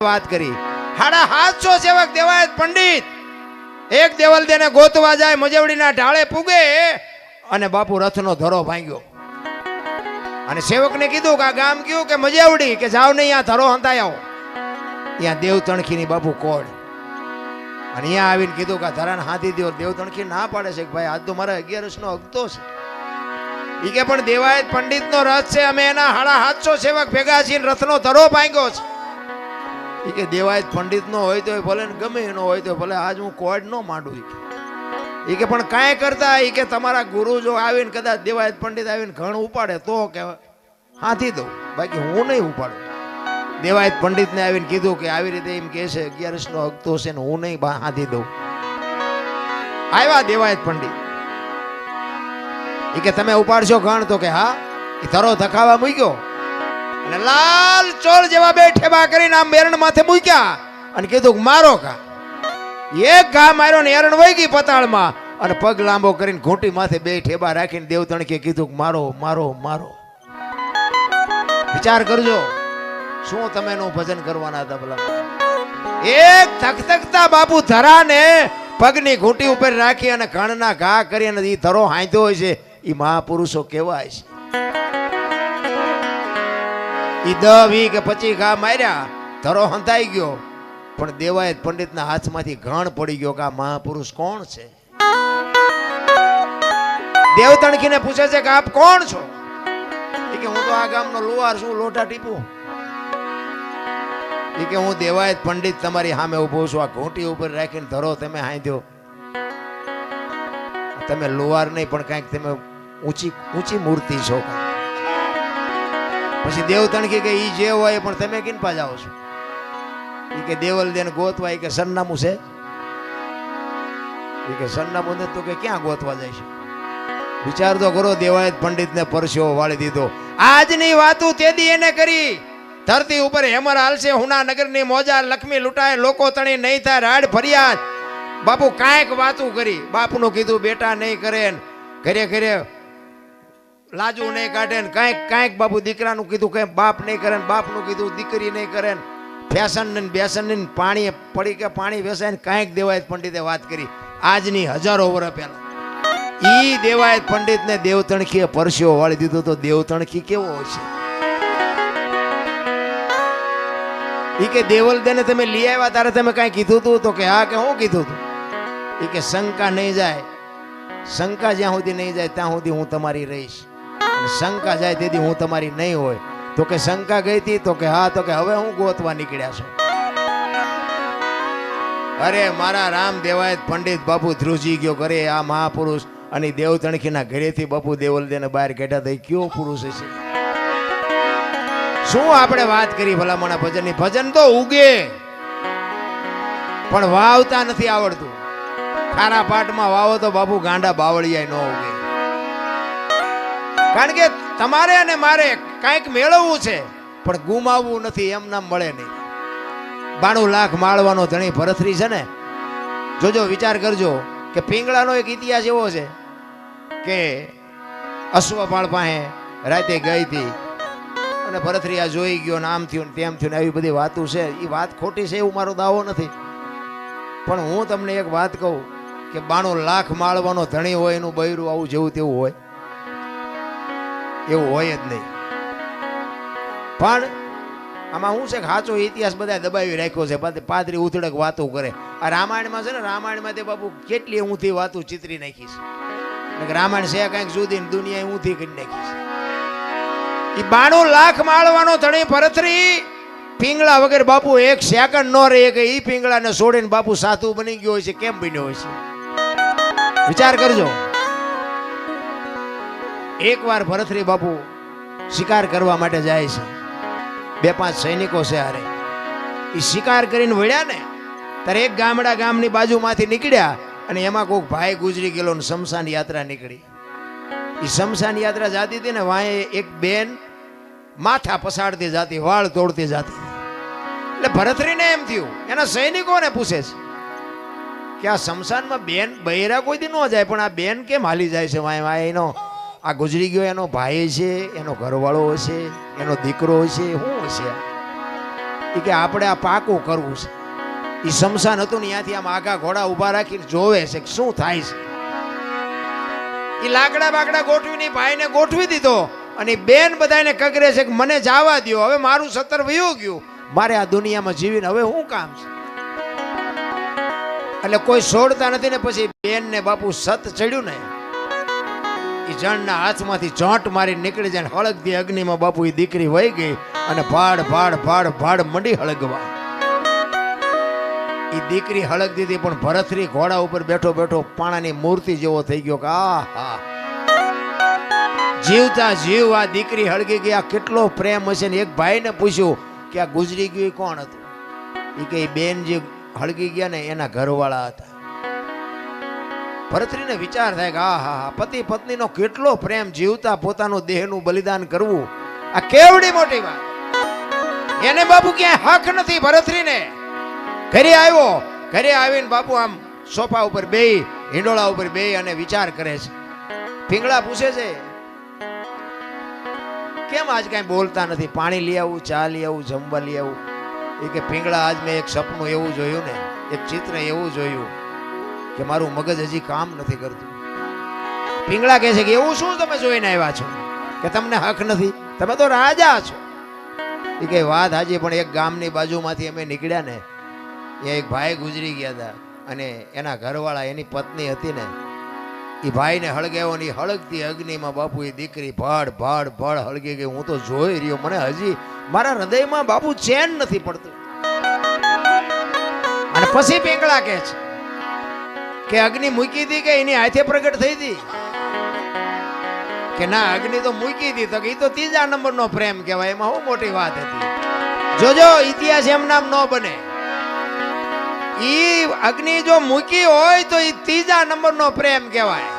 વાત કરી 750 સેવક દેવાયત પંડિત એક દેવલ દેને ગોતવા જાય મજવડીના ઢાળે પૂગે અને બાપુ રથનો ધરો ભાંગ્યો અને સેવકને કીધું કે આ ગામ કયું કે મજવડી કે જાવ નહીં આ ધરો હંતાઈ આવો ત્યાં દેવ તણખીની બાપુ કોડ અને અહીંયા આવીને કીધું કે ધરાને હાથી દો. દેવ તણખી ના પાડે છે કે ભાઈ આજ તો મારા 11 નો હકતો છે. ઈ કે પણ દેવાયત પંડિત નો રથ છે, અમે એના 750 સેવક ભેગા છીએ, રથનો ધરો ભાંગ્યો છે. ઈ કે દેવાયત પંડિત નો હોય તો ભલે ને ગમે એનો હોય તો ભલે આજ હું કોડ નો માંડું. ઈ કે પણ કાંઈ કરતા ઈ કે તમારા ગુરુ જો આવીને કદાચ દેવાયત પંડિત આવીને ઘણ ઉપાડે તો કે હાથી દઉં, બાકી હું નહીં ઉપાડું. દેવાયત પંડિત ને આવીને કીધું કે આવી રીતે એમ કે છે 11 નો હકતો છે ને હું નહીં હાથી દઉં. આવ્યા દેવાયત પંડિત. ઈ કે તમે ઉપાડશો ઘણ તો કે હા. એ ધરો ધખાવા મૂક્યો અને લાલ ચોળ જેવા બે ઠેબા કરીને આમ મેરણ માથે મૂક્યા અને કીધું મારો કા. એક ઘા માર્યો ને એરણ વહી ગઈ પતાળમાં અને પગ લાંબો કરીને ઘૂંટી માથે બે ઠેબા રાખીને દેવ તણકે કીધું મારો મારો મારો. વિચાર કરજો શું તમે એનું ભજન કરવાના હતા ભલા. એક થકથકતા બાપુ ધરાને પગની ઘૂંટી ઉપર રાખી અને ઘણના ઘા કરી અને એ ધરો હાંધ્યો હોય છે. એ મહાપુરુષો કહેવાય છે. ઈ 10 20 કે 25 ઘા માર્યા, ધરો હંતાઈ ગયો, પણ દેવાયત પંડિતના હાથમાંથી ઘણ પડી ગયો કે આ મહાપુરુષ કોણ છે. દેવ તણખીને પૂછે છે કે આપ કોણ છો? એ કે હું તો આ ગામનો લુહાર છું, લોટા ટીપું. એ કે હું દેવાયત પંડિત તમારી સામે ઉભો છું, આ ઘૂંટી ઉપર રાખીને ધરો તમે હાંધ્યો. તમે લુહાર નહીં પણ કાંઈક તમે ઊંચી મૂર્તિ છો. પછી દેવ તણખી કે ઈ જે હોય પણ તમે કિનપા જાઓ છો? ઈ કે દેવલ દેને ગોતવા. ઈ કે સરનામું છે? ઈ કે સરનામું ને તો કે ક્યાં ગોતવા જાય છે? વિચાર તો કરો. દેવાયત પંડિત ને પરસ્યો વાળી દીધો. આજની વાતું તેદી એને કરી. ધરતી ઉપર હેમર હાલશે, હુનાનગર ની મોજા લક્ષ્મી લૂંટાય, લોકો તણી નહીં થાય રાડ ફરિયાદ. બાપુ કાંઈક વાતું કરી. બાપનું કીધું બેટા નહીં કરે, ઘરે ઘરે લાજુ નહીં કાઢે ને કાંઈક બાપુ દીકરાનું કીધું કે બાપ નહીં કરે, બાપનું કીધું દીકરી નહીં કરે, ફેશન ને બેસન ને પાણી પડી કે પાણી વેસાય ને કાંઈક દેવાયત પંડિતે વાત કરી. આજની હજારો વર્ષ પહેલા ઈ દેવાયત પંડિત ને દેવ તણખીએ પરસ્યો વાળી દીધો. તો દેવ તણખી કેવો હોય છે? ઈ કે દેવલ દેને તમે લઈ આવ્યા ત્યારે તમે કાંઈ કીધું તું? તો કે હા. કે હું કીધું તું? ઈ કે શંકા નહીં જાય, શંકા જ્યાં સુધી નહીં જાય ત્યાં સુધી હું તમારી રહીશ, અને શંકા જાય તેથી હું તમારી નહીં હોય. તો કે શંકા ગઈ હતી? તો કે હા. તો કે હવે હું ગોતવા નીકળ્યા છો? અરે મારા રામ દેવાયત પંડિત બાપુ ધ્રુજી ગયો કરે આ મહાપુરુષ અને દેવ તણખીના ઘરેથી બાપુ દેવલ દેને બહાર કાઢ્યા. તો કયો પુરુષ છે? શું આપણે વાત કરી ભલામણા ભજનની? ભજન તો ઉગે પણ વાવતા નથી આવડતું. ખારા પાટમાં વાવો તો બાપુ ગાંડા બાવળિયા ન ઉગે. કારણ કે તમારે અને મારે કાંઈક મેળવવું છે પણ ગુમાવવું નથી. એમ નામ મળે નહીં. 92 લાખ માળવાનો ધણી ભરથરી છે ને, જોજો વિચાર કરજો કે પિંગળાનો એક ઇતિહાસ એવો છે કે અશ્વપાળ પાસે રાતે ગઈ હતી અને ભરથરી આ જોઈ ગયો ને આમ થયું ને તેમ થયું ને આવી બધી વાતો છે. એ વાત ખોટી છે એવું મારો દાવો નથી, પણ હું તમને એક વાત કહું કે 92 લાખ માળવાનો ધણી હોય એનું બૈરું આવું જેવું તેવું હોય? એવું હોય જ નહીં. પણ આમાં શું છે કે સાચો ઇતિહાસ બધા દબાવી રાખ્યો છે. પાદરી ઉથડક વાતો કરે. આ રામાયણમાં છે ને, રામાયણમાં તે બાપુ કેટલી ઊંધી વાતો ચિતરી નાખી છે. રામાયણ છે કાંઈક જુદી ને દુનિયા ઊંધી કરી નાખી છે. એ 92 લાખ માળવાનો ધણી ભરથરી પિંગળા વગર બાપુ એક સેકન્ડ નો રહે કે ઈ પિંગળાને છોડીને બાપુ સાધુ બની ગયો હોય છે. કેમ બન્યો હોય છે? વિચાર કરજો. એકવાર ભરથરી બાપુ શિકાર કરવા માટે જાય છે. 2-5 સૈનિકો છે હારે. એ શિકાર કરીને વળ્યા ને ત્યારે એક ગામની બાજુમાંથી નીકળ્યા અને એમાં કોઈક ભાઈ ગુજરી ગયેલો ને શમશાન યાત્રા નીકળી. એ શમશાન યાત્રા જાતી હતી ને વાંહે એક બેન માથા પસાડતી જાતી, વાળ તોડતી જાતી. એટલે ભરથરીને એમ થયું, એના સૈનિકોને પૂછે છે કે આ શમશાનમાં બેન બૈરા કોઈ દી ન જાય પણ આ બેન કેમ હાલી જાય છે? વાંહે એનો આ ગુજરી ગયો એનો ભાઈ છે, એનો ઘરવાળો હશે, એનો દીકરો હશે, શું હશે? એ કે આપણે આ પાકું કરવું છે. એ શમશાન હતું ને ત્યાંથી આમ આગા ઘોડા ઊભા રાખીને જોવે છે કે શું થાય છે. એ લાકડા બાકડા ગોઠવીને ભાઈને ગોઠવી દીધો અને બેન બધાને કગરે છે કે મને જવા દો, હવે મારું 17 વયું ગયું, મારે આ દુનિયામાં જીવીને હવે શું કામ છે. એટલે કોઈ છોડતા નથી ને પછી બેન ને બાપુ સત ચડ્યું ને એ જણના હાથમાંથી જોંટ મારી નીકળી જાય, હળગતી અગ્નિમાં બાપુ એ દીકરી વહી ગઈ અને ભાડ ભાડ ભાડ ભાડ મંડી હળગવા. એ દીકરી હળગતી હતી પણ ભરથરી ઘોડા ઉપર બેઠો બેઠો પાણાની મૂર્તિ જેવો થઈ ગયો કે આહા, જીવતા જીવ આ દીકરી હળગી ગઈ, આ કેટલો પ્રેમ હશે. ને એક ભાઈને પૂછ્યું કે આ ગુજરી ગયું કોણ હતું? એ કે બેન જે હળગી ગયા ને એના ઘરવાળા હતા. ભરતરીને વિચાર થાય કે આહા, પતિ પત્નીનો કેટલો પ્રેમ, જીવતા પોતાનું દેહનું બલિદાન કરવું, આ કેવડી મોટી વાત. એને બાપુ ક્યાંય હક નથી. ભરતરીને ઘરે આવ્યો, ઘરે આવીને બાપુ આમ સોફા ઉપર બેહી, હિંડોળા ઉપર બેહી અને વિચાર કરે છે. પિંગળા પૂછે છે કેમ આજ કઈ બોલતા નથી, પાણી લઈ આવું, ચા લઈ આવું, જમવા લઈ આવું? એ કે પિંગળા આજ મેં એક સપનું એવું જોયું ને, એક ચિત્ર એવું જોયું કે મારું મગજ હજી કામ નથી કરતું. પિંગળા કહે છે કે એવું શું તમે જોઈને આવ્યા છો કે તમને હક નથી? તમે તો રાજા છો. એ કે વાત હાજી, પણ એક ગામની બાજુમાંથી અમે નીકળ્યા ને એ એક ભાઈ ગુજરી ગયા હતા અને એના ઘરવાળા એની પત્ની હતી ને એ ભાઈને હળગાવ્યો ને હળગતી અગ્નિમાં બાપુ એ દીકરી ભડ ભડ ભડ હળગી ગઈ. હું તો જોઈ રહ્યો, મને હજી મારા હૃદયમાં બાપુ ચેન નથી પડતું. અને પછી પિંગળા કહે છે કે અગ્નિ મૂકી હતી કે એની હાથે પ્રગટ થઈ હતી? કે ના, અગ્નિ તો મૂકી હતી. તો એ તો 3જા નંબરનો પ્રેમ કહેવાય, એમાં શું મોટી વાત હતી. જોજો ઇતિહાસ એમ નામ ન બને. ઈ અગ્નિ જો મૂકી હોય તો એ 3જા નંબરનો પ્રેમ કહેવાય.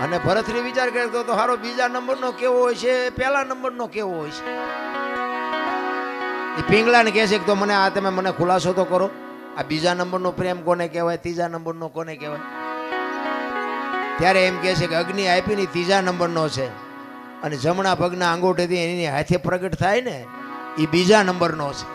અને ભરતરી વિચાર કરતો તો હારો 2જા નંબરનો કેવો હોય છે, 1લા નંબરનો કેવો હોય છે. એ પિંગળાને કહે છે કે તો મને આ તમે મને ખુલાસો તો કરો, આ 2જા નંબરનો પ્રેમ કોને કહેવાય, 3જા નંબરનો કોને કહેવાય? ત્યારે એમ કહે છે કે અગ્નિ આપી ને 3જા નંબરનો છે અને જમણા પગના આંગોઠેથી એની હાથે પ્રગટ થાય ને એ 2જા નંબરનો છે.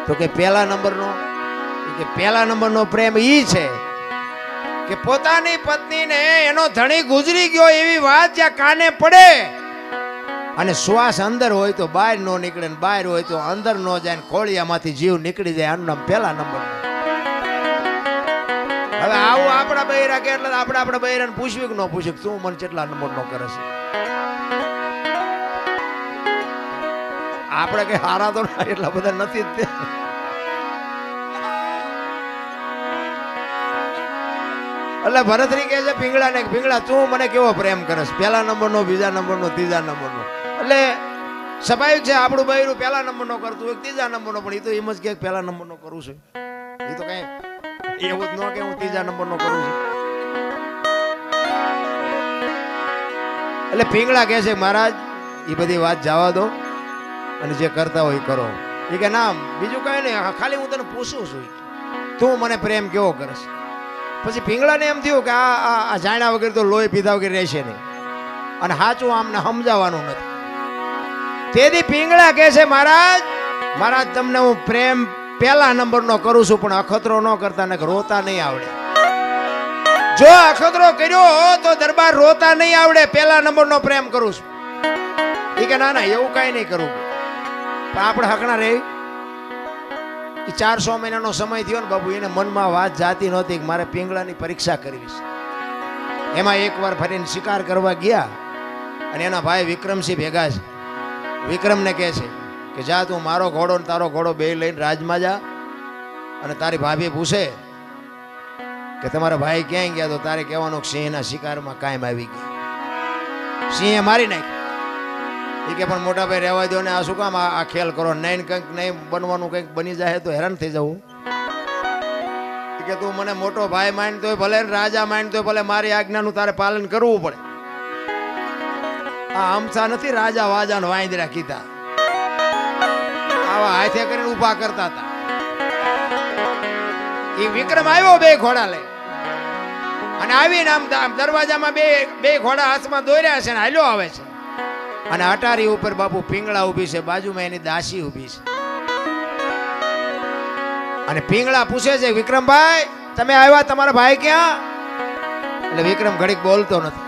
તો કે 1લા નંબરનો? કે 1લા નંબરનો પ્રેમ ઈ છે કે પોતાની પત્નીને એનો ધણી ગુજરી ગયો એવી વાત જ્યાં કાને પડે અને શ્વાસ અંદર હોય તો બહાર નો નીકળે ને બહાર હોય તો અંદર નો જાય, ખોળિયામાંથી જીવ નીકળી જાય, આનું નામ 1લા નંબર. હવે આવું આપણા બૈરા કે એટલે આપણે આપણા બૈરાને પૂછ્યું કે ન પૂછ્યું તું મને કેટલા નંબરનો કરે છે? આપણે કઈ હારા તો એટલા બધા નથી જ તે. એટલે ભરતરી કહે છે પિંગળાને, પિંગળા તું મને કેવો પ્રેમ કરસ, 1લા નંબરનો, 2જા નંબરનો, 3જા નંબરનો? એટલે સ્વાભાવિક છે આપણું બૈરું 1લા નંબરનો કરતું હોય, 3જા નંબરનો, પણ એ તો એમ જ કે 1લા નંબરનો કરું છું. એ તો કઈ એવું જ ન કે હું 3જા નંબરનો કરું છું. એટલે પિંગળા કહે છે મહારાજ એ બધી વાત જવા દો અને જે કરતા હોય કરો. એ કે ના, બીજું કઈ નહીં, ખાલી હું તને પૂછું છું તું મને પ્રેમ કેવો કરશ? પછી પિંગળાને એમ થયું કે આ જાણ્યા વગર તો લોહી પીધા વગર રહેશે નહીં અને સાચું આમને સમજાવવાનું નથી. તેથી પિંગળા કહે છે મહારાજ, મહારાજ તમને હું પ્રેમ 1લા નંબરનો કરું છું, પણ અખતરો ન કરતા ને રોતા નહીં આવડે. જો અખતરો કર્યો તો દરબાર રોતા નહીં આવડે. 1લા નંબરનો પ્રેમ કરું છું. એ કે ના ના એવું કઈ નહીં કરવું, પણ આપણે હકણા રહી. 400 મહિનાનો સમય થયો ને બાબુ, એને મનમાં વાત જાતી નહોતી કે મારે પિંગળાની પરીક્ષા કરવી છે. એમાં એકવાર ફરીને શિકાર કરવા ગયા અને એના ભાઈ વિક્રમસિંહ ભેગા છે. વિક્રમને કહે છે કે જા તું મારો ઘોડો ને તારો ઘોડો બે લઈને રાજમાં જા અને તારી ભાભી પૂછે કે તમારા ભાઈ ક્યાંય ગયા તો તારે કહેવાનું સિંહના શિકારમાં કાયમ આવી ગયા, સિંહે મારી નાખી. એ કે પણ મોટા ભાઈ રહેવા દો ને, આ શું કામ આ ખેલ કરો? નહીં કંઈક નહીં બનવાનું, કંઈક બની જાય તો હેરાન થઈ જવું. કે તું મને મોટો ભાઈ માનતો હોય ભલે, રાજા માનતો હોય ભલે, મારી આજ્ઞાનું તારે પાલન કરવું પડે. આ અમસા નથી રાજા વાજા ને વાંદરા કીધા, આવા હાથે કરીને ઉભા કરતા હતા. એ વિક્રમ આવ્યો 2 ઘોડા લઈ અને આવીને આમ દરવાજામાં બે ઘોડા હાથમાં દોર્યા છે ને હાલ્યો આવે છે. અને અટારી ઉપર બાપુ પિંગળા ઊભી છે, બાજુમાં એની દાસી ઊભી છે. અને પિંગળા પૂછે છે, વિક્રમભાઈ તમે આવ્યા, તમારા ભાઈ ક્યાં? એટલે વિક્રમ ઘડીક બોલતો નથી.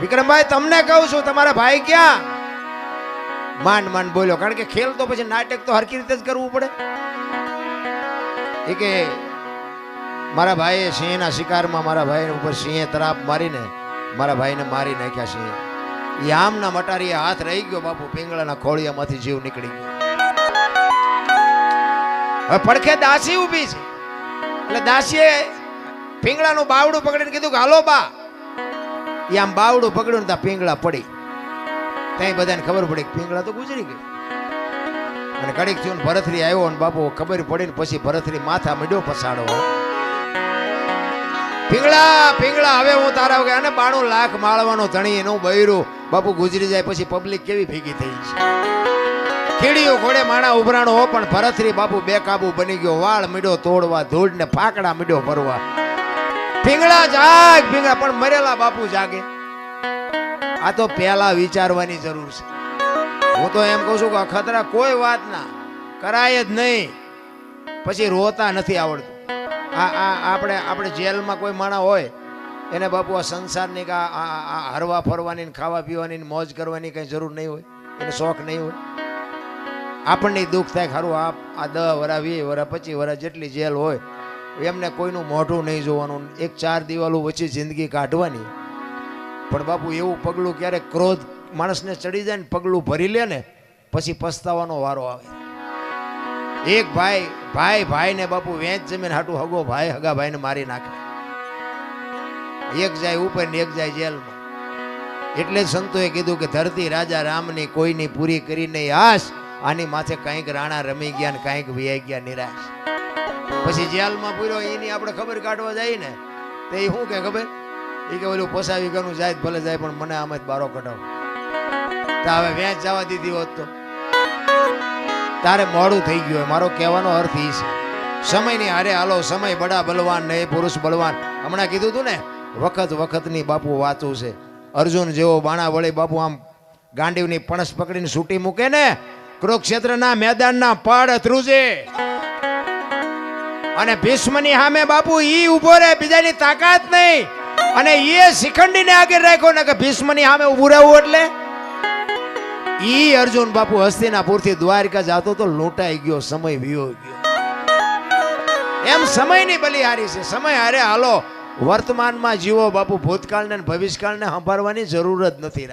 વિક્રમભાઈ તમને કહું છું, તમારા ભાઈ ક્યાં? માંડ બોલ્યો, કારણ કે ખેલ તો પછી નાટક તો હરકી રીતે જ કરવું પડે. એ કે મારા ભાઈએ સિંહના શિકારમાં મારા ભાઈ ઉપર સિંહે તરાપ મારીને મારા ભાઈને મારી નાખ્યા. સિંહે એ આમના મટારીએ હાથ રહી ગયો બાપુ, પિંગળાના ખોળિયામાંથી જીવ નીકળી ગયો. હવે પડખે દાસી ઊભી છે, એટલે દાસીએ પિંગળાનું બાવડું પકડીને કીધું કે હાલો બા. એ આમ બાવડું પકડ્યું ને ત્યાં પિંગળા પડી. ત્યાં બધાને ખબર પડી કે પિંગળા તો ગુજરી ગઈ. અને કડીક થયું ભરથરી આવ્યો ને બાપુ ખબર પડી ને પછી ભરથરી માથા મીડ્યો પસાડો. પિંગળા હવે હું તારા વગર, અને 92 લાખ માળવાનો ધણી એનું બૈરું બાપુ ગુજરી જાય પછી પબ્લિક કેવી ભેગી થઈ છે. કીડીઓ ઘોડે માણા ઉભરાણો હો, પણ ભરથરી બાપુ બેકાબુ બની ગયો. વાળ મીડો તોડવા, ધૂળ ને ફાકડા મીડો ભરવા. પિંગળા જાગ, પિંગળા પણ મરેલા બાપુ જાગે. આ તો પહેલા વિચારવાની જરૂર છે. હું તો એમ કહું છું કે અખતરા કોઈ વાત ના કરાય જ નહીં, પછી રોતા નથી આવડતું. આપણે જેલમાં કોઈ માણા હોય એને બાપુ આ સંસારની કે હરવા ફરવાની, ખાવા પીવાની, મોજ કરવાની કઈ જરૂર નહીં હોય, એને શોખ નહીં હોય. આપણને દુઃખ થાય ખરું, આ 10 વરા 20 વરા 25 વરા જેટલી જેલ હોય એમને કોઈનું મોઢું નહીં જોવાનું, એક 4 દિવાલો વચ્ચે જિંદગી કાઢવાની. પણ બાપુ એવું પગલું ક્યારેક ક્રોધ માણસને ચડી જાય ને પગલું ભરી લે ને પછી પસ્તાવાનો વારો આવે. એક ભાઈને બાપુ વેચ જમીન હાટું હગો ભાઈ હગા ભાઈને મારી નાખે. એક જાય ઉપર ને એક જાય જેલમાં. એટલે જ સંતોએ કીધું કે ધરતી રાજા રામની કોઈની પૂરી કરી નહીં આશ, આની માથે કંઈક રાણા રમી ગયા ને કંઈક વિયાઈ ગયા નિરાશ. પછી જેલમાં પૂર્યો એની આપણે ખબર કાઢવા જાય ને તો એ શું કે ખબર, એ કે ઓલું પોસાવી ગયું જાય ભલે જાય પણ મને આમ જ બારો કઢાવો. તો હવે વેચ જવા દીધી હોત તો તારે મોડું થઈ ગયું. મારો કહેવાનો અર્થ એ છે, સમયની હારે હાલો. સમય બડા બલવાન નહીં, પુરુષ બલવાન. હમણાં કીધું તું ને, વખતની બાપુ વાતું છે. અર્જુન જેવો બાણા વળી બાપુ આમ ગાંડીવની પણસ પકડીને છૂટી મૂકે ને, કુરુક્ષેત્રના મેદાનના પડ ધ્રુજે. અને ભીષ્મની સામે બાપુ ઈ ઉભો રહે, બીજાની તાકાત નહીં. અને એ શિખંડીને આગળ રાખ્યો ને કે ભીષ્મની સામે ઉભું રહેવું. એટલે ઈ અર્જુન બાપુ હસ્તિનાપુરથી દ્વારકા જાતો તો લૂંટાઈ ગયો, સમય વિયો ગયો. એમ સમયની બલિહારી છે. સમય હારે હાલો, વર્તમાનમાં જીવો બાપુ. ભૂતકાળને ભવિષ્યકાળને સંભાળવાની જરૂર જ નથી.